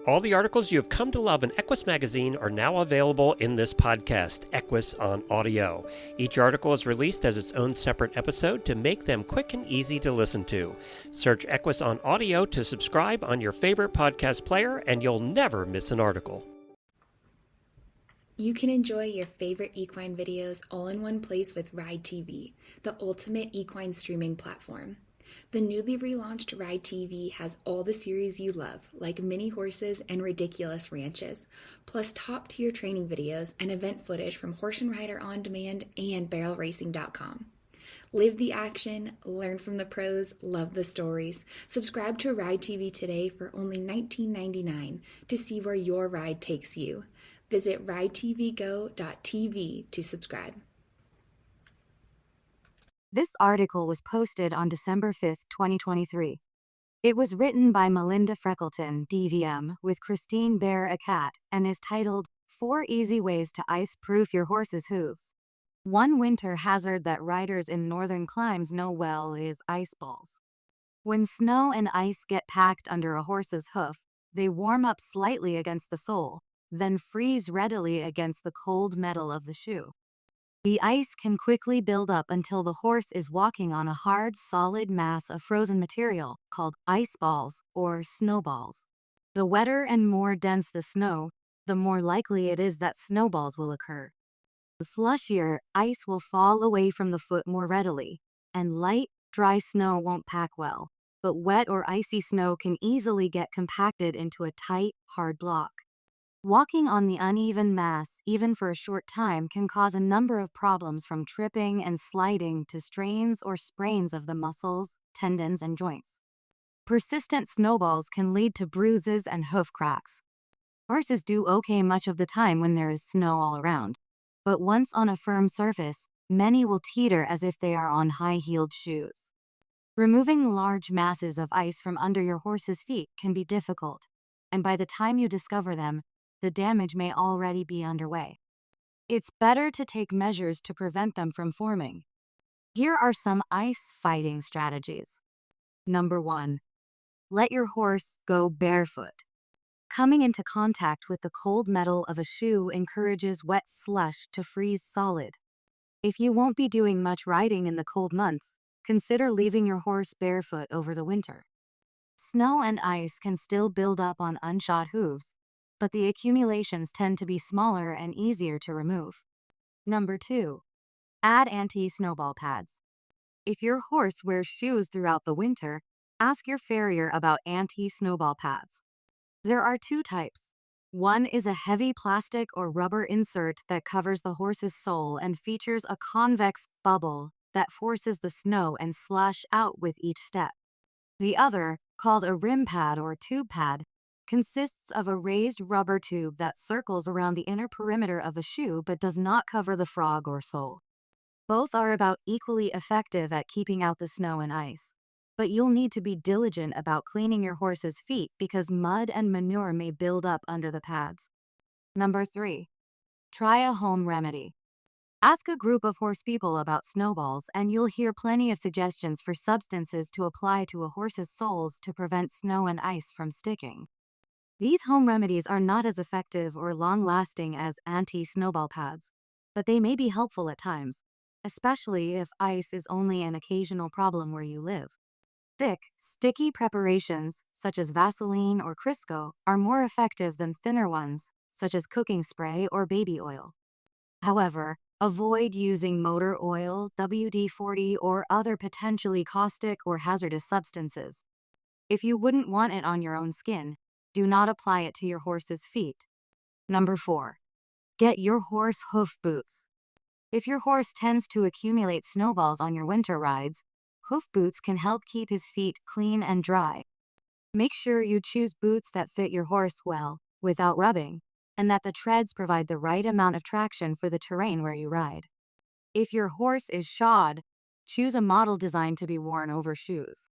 All the articles you have come to love in Equus magazine are now available in this podcast, Equus on Audio. Each article is released as its own separate episode to make them quick and easy to listen to. Search Equus on Audio to subscribe on your favorite podcast player, and you'll never miss an article. You can enjoy your favorite equine videos all in one place with Ride TV, the ultimate equine streaming platform. The newly relaunched Ride TV has all the series you love, like mini horses and ridiculous ranches, plus top-tier training videos and event footage from Horse and Rider On Demand and BarrelRacing.com. Live the action, learn from the pros, love the stories. Subscribe to Ride TV today for only $19.99 to see where your ride takes you. Visit ridetvgo.tv to subscribe. This article was posted on December 5, 2023. It was written by Melinda Freckleton, DVM, with Christine Bear a cat, and is titled 4 Easy Ways to Ice-Proof Your Horse's Hooves. One winter hazard that riders in northern climes know well is ice balls. When snow and ice get packed under a horse's hoof, they warm up slightly against the sole, then freeze readily against the cold metal of the shoe. The ice can quickly build up until the horse is walking on a hard, solid mass of frozen material called ice balls or snowballs. The wetter and more dense the snow, the more likely it is that snowballs will occur. The slushier ice will fall away from the foot more readily, and light, dry snow won't pack well, but wet or icy snow can easily get compacted into a tight, hard block. Walking on the uneven mass, even for a short time, can cause a number of problems from tripping and sliding to strains or sprains of the muscles, tendons, and joints. Persistent snowballs can lead to bruises and hoof cracks. Horses do okay much of the time when there is snow all around, but once on a firm surface, many will teeter as if they are on high-heeled shoes. Removing large masses of ice from under your horse's feet can be difficult, and by the time you discover them, the damage may already be underway. It's better to take measures to prevent them from forming. Here are some ice fighting strategies. Number 1. Let your horse go barefoot. Coming into contact with the cold metal of a shoe encourages wet slush to freeze solid. If you won't be doing much riding in the cold months, consider leaving your horse barefoot over the winter. Snow and ice can still build up on unshod hooves, but the accumulations tend to be smaller and easier to remove. Number 2. Add anti-snowball pads. If your horse wears shoes throughout the winter, ask your farrier about anti-snowball pads. There are 2 types. One is a heavy plastic or rubber insert that covers the horse's sole and features a convex bubble that forces the snow and slush out with each step. The other, called a rim pad or tube pad, consists of a raised rubber tube that circles around the inner perimeter of the shoe but does not cover the frog or sole. Both are about equally effective at keeping out the snow and ice, but you'll need to be diligent about cleaning your horse's feet because mud and manure may build up under the pads. Number 3. Try a home remedy. Ask a group of horse people about snowballs and you'll hear plenty of suggestions for substances to apply to a horse's soles to prevent snow and ice from sticking. These home remedies are not as effective or long-lasting as anti-snowball pads, but they may be helpful at times, especially if ice is only an occasional problem where you live. Thick, sticky preparations, such as Vaseline or Crisco, are more effective than thinner ones, such as cooking spray or baby oil. However, avoid using motor oil, WD-40, or other potentially caustic or hazardous substances. If you wouldn't want it on your own skin, do not apply it to your horse's feet. Number 4. Get your horse hoof boots. If your horse tends to accumulate snowballs on your winter rides, hoof boots can help keep his feet clean and dry. Make sure you choose boots that fit your horse well, without rubbing, and that the treads provide the right amount of traction for the terrain where you ride. If your horse is shod, choose a model designed to be worn over shoes.